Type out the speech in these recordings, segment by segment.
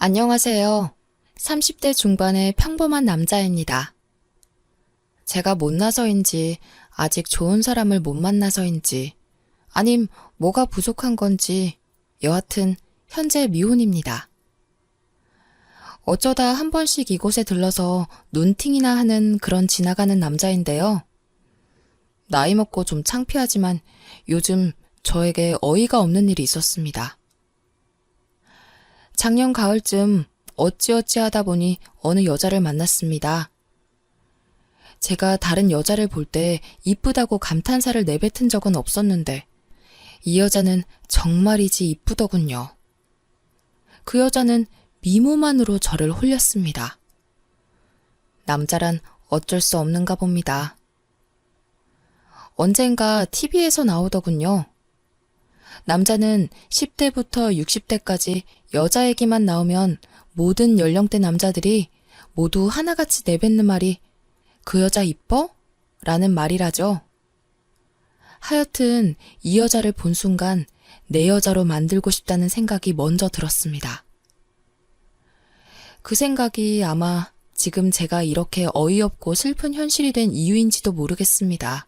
안녕하세요. 30대 중반의 평범한 남자입니다. 제가 못나서인지, 아직 좋은 사람을 못 만나서인지, 아님 뭐가 부족한 건지, 여하튼 현재 미혼입니다. 어쩌다 한 번씩 이곳에 들러서 눈팅이나 하는 그런 지나가는 남자인데요. 나이 먹고 좀 창피하지만 요즘 저에게 어이가 없는 일이 있었습니다. 작년 가을쯤 어찌어찌 하다 보니 어느 여자를 만났습니다. 제가 다른 여자를 볼 때 이쁘다고 감탄사를 내뱉은 적은 없었는데 이 여자는 정말이지 이쁘더군요. 그 여자는 미모만으로 저를 홀렸습니다. 남자란 어쩔 수 없는가 봅니다. 언젠가 TV에서 나오더군요. 남자는 10대부터 60대까지 여자 얘기만 나오면 모든 연령대 남자들이 모두 하나같이 내뱉는 말이 "그 여자 이뻐?" 라는 말이라죠. 하여튼 이 여자를 본 순간 내 여자로 만들고 싶다는 생각이 먼저 들었습니다. 그 생각이 아마 지금 제가 이렇게 어이없고 슬픈 현실이 된 이유인지도 모르겠습니다.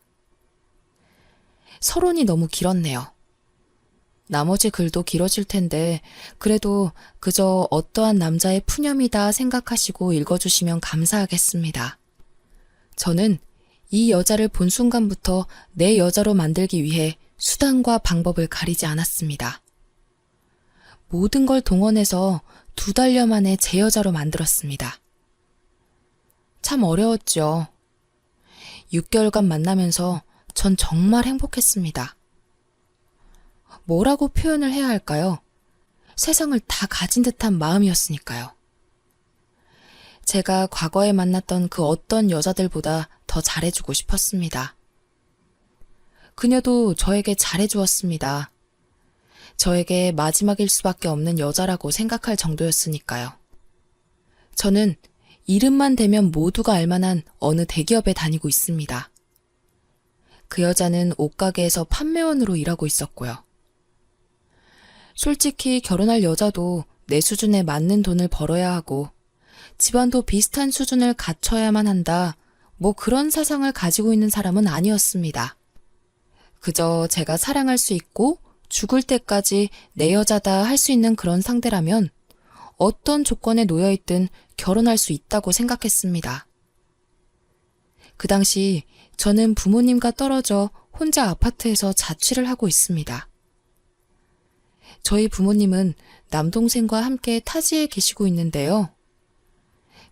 서론이 너무 길었네요. 나머지 글도 길어질 텐데 그래도 그저 어떠한 남자의 푸념이다 생각하시고 읽어주시면 감사하겠습니다. 저는 이 여자를 본 순간부터 내 여자로 만들기 위해 수단과 방법을 가리지 않았습니다. 모든 걸 동원해서 2달여 만에 제 여자로 만들었습니다. 참 어려웠죠. 6개월간 만나면서 전 정말 행복했습니다. 뭐라고 표현을 해야 할까요? 세상을 다 가진 듯한 마음이었으니까요. 제가 과거에 만났던 그 어떤 여자들보다 더 잘해주고 싶었습니다. 그녀도 저에게 잘해주었습니다. 저에게 마지막일 수밖에 없는 여자라고 생각할 정도였으니까요. 저는 이름만 대면 모두가 알만한 어느 대기업에 다니고 있습니다. 그 여자는 옷가게에서 판매원으로 일하고 있었고요. 솔직히 결혼할 여자도 내 수준에 맞는 돈을 벌어야 하고 집안도 비슷한 수준을 갖춰야만 한다, 뭐 그런 사상을 가지고 있는 사람은 아니었습니다. 그저 제가 사랑할 수 있고 죽을 때까지 내 여자다 할 수 있는 그런 상대라면 어떤 조건에 놓여있든 결혼할 수 있다고 생각했습니다. 그 당시 저는 부모님과 떨어져 혼자 아파트에서 자취를 하고 있습니다. 저희 부모님은 남동생과 함께 타지에 계시고 있는데요.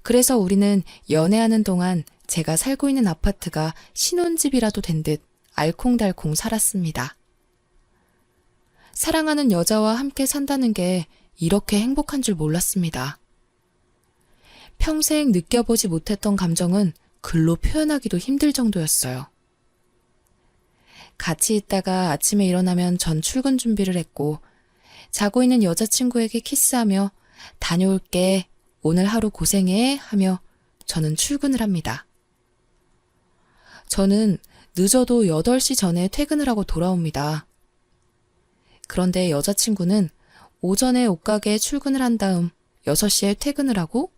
그래서 우리는 연애하는 동안 제가 살고 있는 아파트가 신혼집이라도 된 듯 알콩달콩 살았습니다. 사랑하는 여자와 함께 산다는 게 이렇게 행복한 줄 몰랐습니다. 평생 느껴보지 못했던 감정은 글로 표현하기도 힘들 정도였어요. 같이 있다가 아침에 일어나면 전 출근 준비를 했고 자고 있는 여자친구에게 키스하며 "다녀올게, 오늘 하루 고생해" 하며 저는 출근을 합니다. 저는 늦어도 8시 전에 퇴근을 하고 돌아옵니다. 그런데 여자친구는 오전에 옷가게에 출근을 한 다음 6시에 퇴근을 하고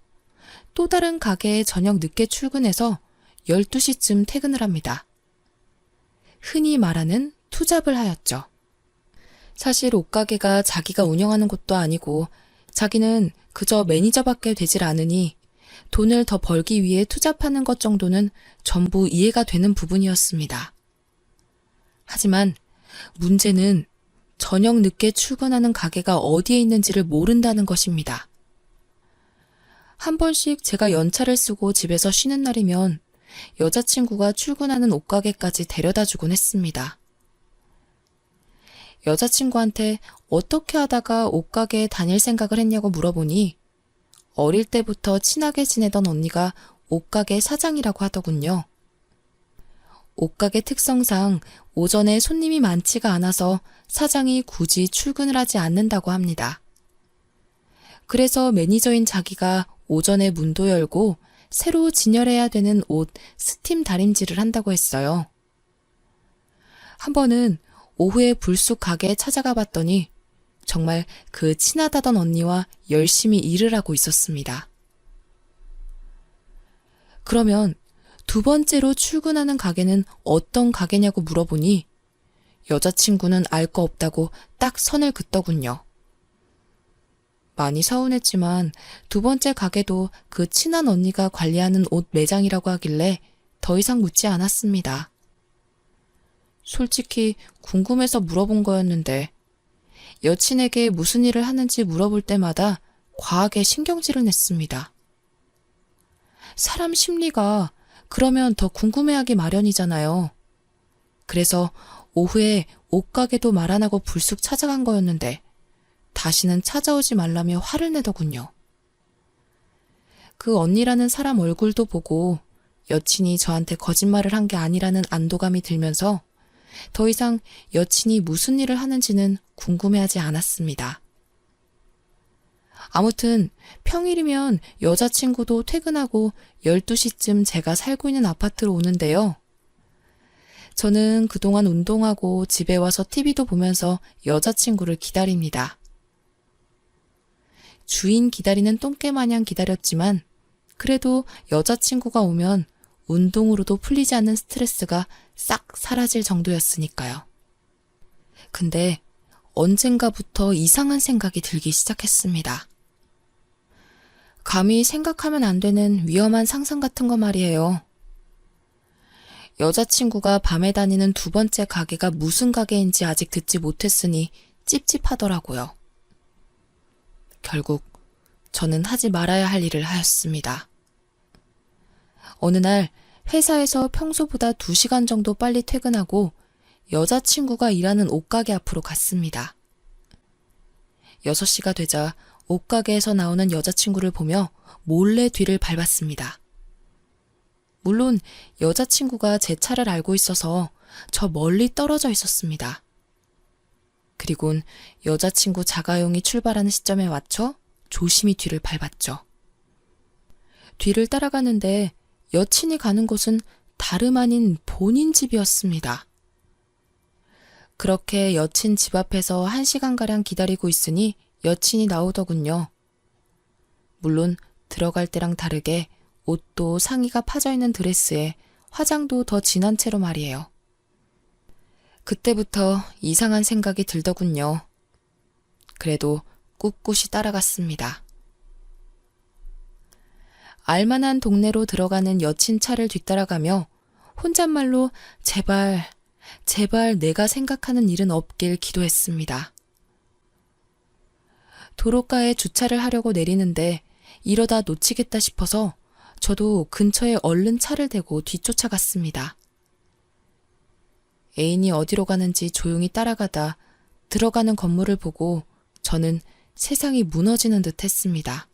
또 다른 가게에 저녁 늦게 출근해서 12시쯤 퇴근을 합니다. 흔히 말하는 투잡을 하였죠. 사실 옷가게가 자기가 운영하는 곳도 아니고 자기는 그저 매니저밖에 되질 않으니 돈을 더 벌기 위해 투잡하는 것 정도는 전부 이해가 되는 부분이었습니다. 하지만 문제는 저녁 늦게 출근하는 가게가 어디에 있는지를 모른다는 것입니다. 한 번씩 제가 연차를 쓰고 집에서 쉬는 날이면 여자친구가 출근하는 옷가게까지 데려다 주곤 했습니다. 여자친구한테 어떻게 하다가 옷가게에 다닐 생각을 했냐고 물어보니 어릴 때부터 친하게 지내던 언니가 옷가게 사장이라고 하더군요. 옷가게 특성상 오전에 손님이 많지가 않아서 사장이 굳이 출근을 하지 않는다고 합니다. 그래서 매니저인 자기가 오전에 문도 열고 새로 진열해야 되는 옷 스팀 다림질을 한다고 했어요. 한 번은 오후에 불쑥 가게에 찾아가 봤더니 정말 그 친하다던 언니와 열심히 일을 하고 있었습니다. 그러면 두 번째로 출근하는 가게는 어떤 가게냐고 물어보니 여자친구는 알 거 없다고 딱 선을 긋더군요. 많이 서운했지만 두 번째 가게도 그 친한 언니가 관리하는 옷 매장이라고 하길래 더 이상 묻지 않았습니다. 솔직히 궁금해서 물어본 거였는데 여친에게 무슨 일을 하는지 물어볼 때마다 과하게 신경질을 냈습니다. 사람 심리가 그러면 더 궁금해하기 마련이잖아요. 그래서 오후에 옷가게도 말 안 하고 불쑥 찾아간 거였는데 다시는 찾아오지 말라며 화를 내더군요. 그 언니라는 사람 얼굴도 보고 여친이 저한테 거짓말을 한 게 아니라는 안도감이 들면서 더 이상 여친이 무슨 일을 하는지는 궁금해하지 않았습니다. 아무튼 평일이면 여자친구도 퇴근하고 12시쯤 제가 살고 있는 아파트로 오는데요. 저는 그동안 운동하고 집에 와서 TV도 보면서 여자친구를 기다립니다. 주인 기다리는 똥개 마냥 기다렸지만 그래도 여자친구가 오면 운동으로도 풀리지 않는 스트레스가 싹 사라질 정도였으니까요. 근데 언젠가부터 이상한 생각이 들기 시작했습니다. 감히 생각하면 안 되는 위험한 상상 같은 거 말이에요. 여자친구가 밤에 다니는 두 번째 가게가 무슨 가게인지 아직 듣지 못했으니 찝찝하더라고요. 결국 저는 하지 말아야 할 일을 하였습니다. 어느 날 회사에서 평소보다 2시간 정도 빨리 퇴근하고 여자친구가 일하는 옷가게 앞으로 갔습니다. 6시가 되자 옷가게에서 나오는 여자친구를 보며 몰래 뒤를 밟았습니다. 물론 여자친구가 제 차를 알고 있어서 저 멀리 떨어져 있었습니다. 그리곤 여자친구 자가용이 출발하는 시점에 맞춰 조심히 뒤를 밟았죠. 뒤를 따라가는데 여친이 가는 곳은 다름 아닌 본인 집이었습니다. 그렇게 여친 집 앞에서 1시간가량 기다리고 있으니 여친이 나오더군요. 물론 들어갈 때랑 다르게 옷도 상의가 파져있는 드레스에 화장도 더 진한 채로 말이에요. 그때부터 이상한 생각이 들더군요. 그래도 꿋꿋이 따라갔습니다. 알만한 동네로 들어가는 여친 차를 뒤따라가며 혼잣말로 제발 내가 생각하는 일은 없길 기도했습니다. 도로가에 주차를 하려고 내리는데 이러다 놓치겠다 싶어서 저도 근처에 얼른 차를 대고 뒤쫓아갔습니다. 애인이 어디로 가는지 조용히 따라가다 들어가는 건물을 보고 저는 세상이 무너지는 듯 했습니다.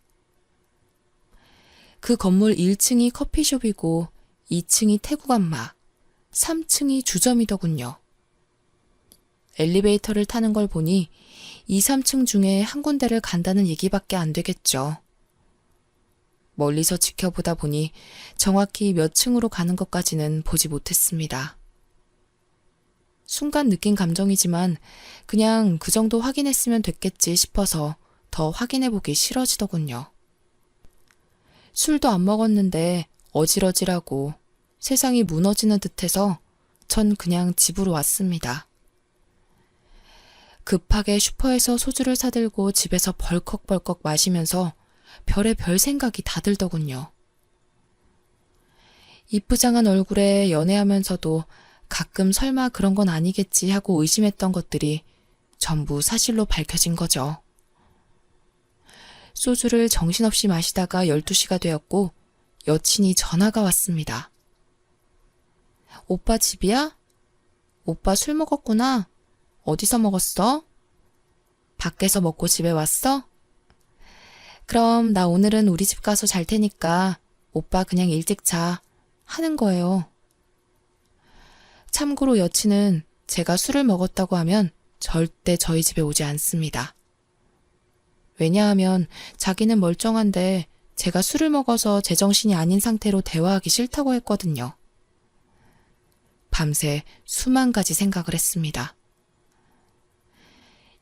그 건물 1층이 커피숍이고 2층이 태국 안마, 3층이 주점이더군요. 엘리베이터를 타는 걸 보니 2, 3층 중에 한 군데를 간다는 얘기밖에 안 되겠죠. 멀리서 지켜보다 보니 정확히 몇 층으로 가는 것까지는 보지 못했습니다. 순간 느낀 감정이지만 그냥 그 정도 확인했으면 됐겠지 싶어서 더 확인해보기 싫어지더군요. 술도 안 먹었는데 어질어질하고 세상이 무너지는 듯해서 전 그냥 집으로 왔습니다. 급하게 슈퍼에서 소주를 사들고 집에서 벌컥벌컥 마시면서 별의별 생각이 다 들더군요. 이쁘장한 얼굴에 연애하면서도 가끔 설마 그런 건 아니겠지 하고 의심했던 것들이 전부 사실로 밝혀진 거죠. 소주를 정신없이 마시다가 12시가 되었고 여친이 전화가 왔습니다. 오빠 집이야? 오빠 술 먹었구나. 어디서 먹었어? 밖에서 먹고 집에 왔어? 그럼 나 오늘은 우리 집 가서 잘 테니까 오빠 그냥 일찍 자 하는 거예요. 참고로 여친은 제가 술을 먹었다고 하면 절대 저희 집에 오지 않습니다. 왜냐하면 자기는 멀쩡한데 제가 술을 먹어서 제정신이 아닌 상태로 대화하기 싫다고 했거든요. 밤새 수만 가지 생각을 했습니다.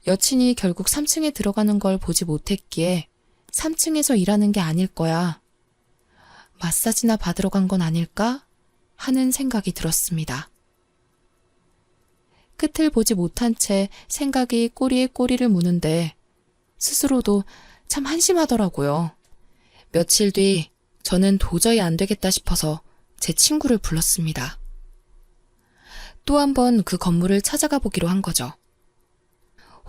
여친이 결국 3층에 들어가는 걸 보지 못했기에 3층에서 일하는 게 아닐 거야. 마사지나 받으러 간 건 아닐까? 하는 생각이 들었습니다. 끝을 보지 못한 채 생각이 꼬리에 꼬리를 무는데 스스로도 참 한심하더라고요. 며칠 뒤 저는 도저히 안 되겠다 싶어서 제 친구를 불렀습니다. 또 한 번 그 건물을 찾아가 보기로 한 거죠.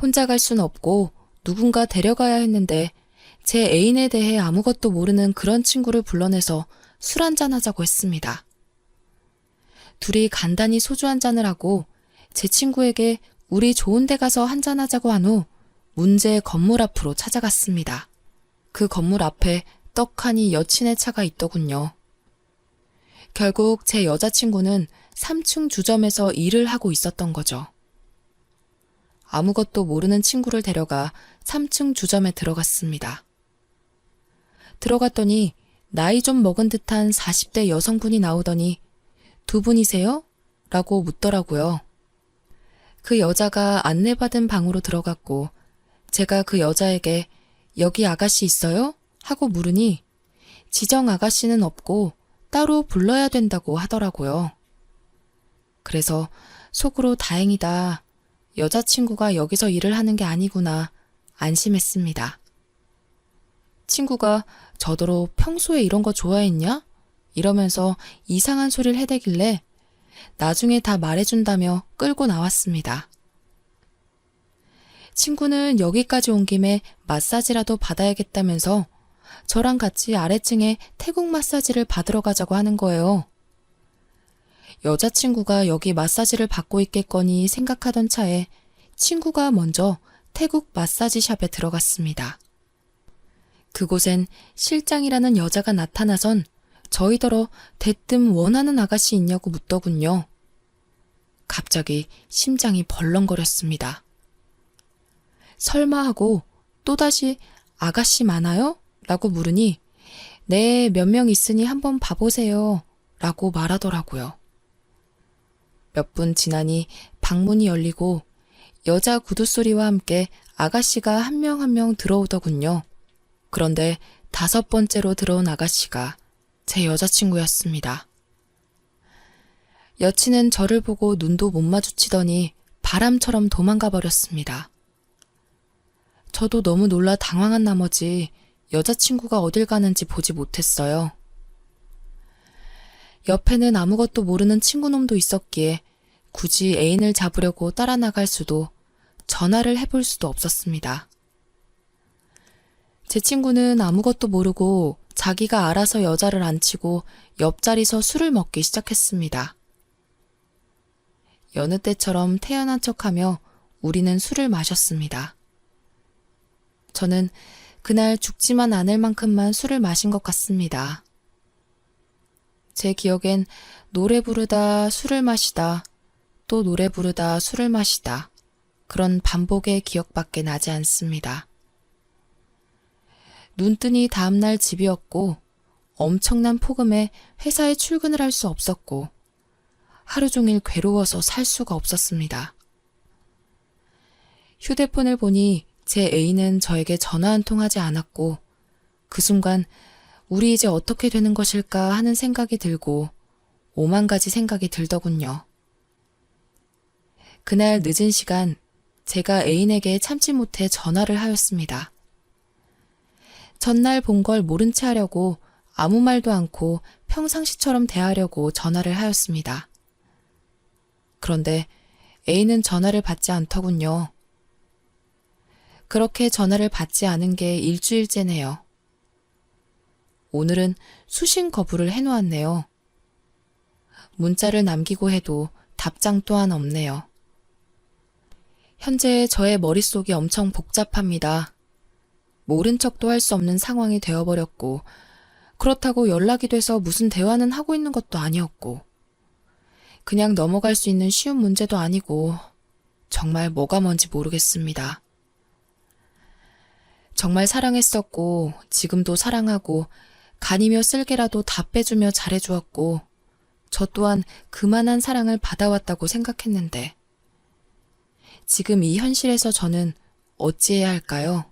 혼자 갈 순 없고 누군가 데려가야 했는데 제 애인에 대해 아무것도 모르는 그런 친구를 불러내서 술 한잔 하자고 했습니다. 둘이 간단히 소주 한잔을 하고 제 친구에게 우리 좋은 데 가서 한잔하자고 한 후 문제의 건물 앞으로 찾아갔습니다. 그 건물 앞에 떡하니 여친의 차가 있더군요. 결국 제 여자친구는 3층 주점에서 일을 하고 있었던 거죠. 아무것도 모르는 친구를 데려가 3층 주점에 들어갔습니다. 들어갔더니 나이 좀 먹은 듯한 40대 여성분이 나오더니 두 분이세요? 라고 묻더라고요. 그 여자가 안내받은 방으로 들어갔고 제가 그 여자에게 여기 아가씨 있어요? 하고 물으니 지정 아가씨는 없고 따로 불러야 된다고 하더라고요. 그래서 속으로 다행이다. 여자친구가 여기서 일을 하는 게 아니구나 안심했습니다. 친구가 저더러 평소에 이런 거 좋아했냐? 이러면서 이상한 소리를 해대길래 나중에 다 말해준다며 끌고 나왔습니다. 친구는 여기까지 온 김에 마사지라도 받아야겠다면서 저랑 같이 아래층에 태국 마사지를 받으러 가자고 하는 거예요. 여자친구가 여기 마사지를 받고 있겠거니 생각하던 차에 친구가 먼저 태국 마사지 샵에 들어갔습니다. 그곳엔 실장이라는 여자가 나타나선 저희더러 대뜸 원하는 아가씨 있냐고 묻더군요. 갑자기 심장이 벌렁거렸습니다. 설마 하고 또다시 아가씨 많아요? 라고 물으니 네, 몇 명 있으니 한번 봐보세요. 라고 말하더라고요. 몇 분 지나니 방문이 열리고 여자 구두소리와 함께 아가씨가 한 명 한 명 들어오더군요. 그런데 5번째로 들어온 아가씨가 제 여자친구였습니다. 여친은 저를 보고 눈도 못 마주치더니 바람처럼 도망가 버렸습니다. 저도 너무 놀라 당황한 나머지 여자친구가 어딜 가는지 보지 못했어요. 옆에는 아무것도 모르는 친구놈도 있었기에 굳이 애인을 잡으려고 따라 나갈 수도 전화를 해볼 수도 없었습니다. 제 친구는 아무것도 모르고 자기가 알아서 여자를 앉히고 옆자리서 술을 먹기 시작했습니다. 여느 때처럼 태연한 척하며 우리는 술을 마셨습니다. 저는 그날 죽지만 않을 만큼만 술을 마신 것 같습니다. 제 기억엔 노래 부르다 술을 마시다 또 노래 부르다 술을 마시다 그런 반복의 기억밖에 나지 않습니다. 눈뜨니 다음날 집이었고 엄청난 폭음에 회사에 출근을 할 수 없었고 하루 종일 괴로워서 살 수가 없었습니다. 휴대폰을 보니 제 애인은 저에게 전화 한 통 하지 않았고 그 순간 우리 이제 어떻게 되는 것일까 하는 생각이 들고 5만 가지 생각이 들더군요. 그날 늦은 시간 제가 애인에게 참지 못해 전화를 하였습니다. 전날 본 걸 모른 채 하려고 아무 말도 않고 평상시처럼 대하려고 전화를 하였습니다. 그런데 애인은 전화를 받지 않더군요. 그렇게 전화를 받지 않은 게 일주일째네요. 오늘은 수신 거부를 해놓았네요. 문자를 남기고 해도 답장 또한 없네요. 현재 저의 머릿속이 엄청 복잡합니다. 모른 척도 할 수 없는 상황이 되어버렸고 그렇다고 연락이 돼서 무슨 대화는 하고 있는 것도 아니었고 그냥 넘어갈 수 있는 쉬운 문제도 아니고 정말 뭐가 뭔지 모르겠습니다. 정말 사랑했었고 지금도 사랑하고 간이며 쓸개라도 다 빼주며 잘해주었고 저 또한 그만한 사랑을 받아왔다고 생각했는데 지금 이 현실에서 저는 어찌해야 할까요?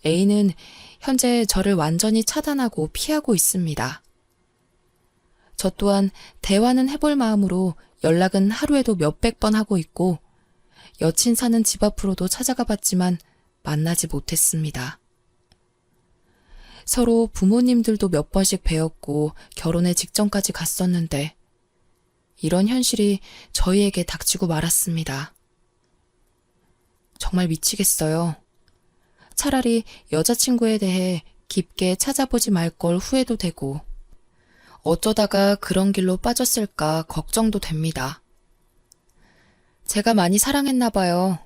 A는 현재 저를 완전히 차단하고 피하고 있습니다. 저 또한 대화는 해볼 마음으로 연락은 하루에도 몇백 번 하고 있고 여친 사는 집 앞으로도 찾아가 봤지만 만나지 못했습니다. 서로 부모님들도 몇 번씩 뵈었고 결혼에 직전까지 갔었는데 이런 현실이 저희에게 닥치고 말았습니다. 정말 미치겠어요. 차라리 여자친구에 대해 깊게 찾아보지 말 걸 후회도 되고 어쩌다가 그런 길로 빠졌을까 걱정도 됩니다. 제가 많이 사랑했나 봐요.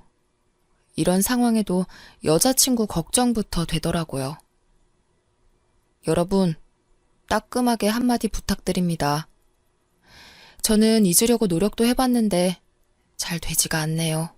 이런 상황에도 여자친구 걱정부터 되더라고요. 여러분, 따끔하게 한마디 부탁드립니다. 저는 잊으려고 노력도 해봤는데 잘 되지가 않네요.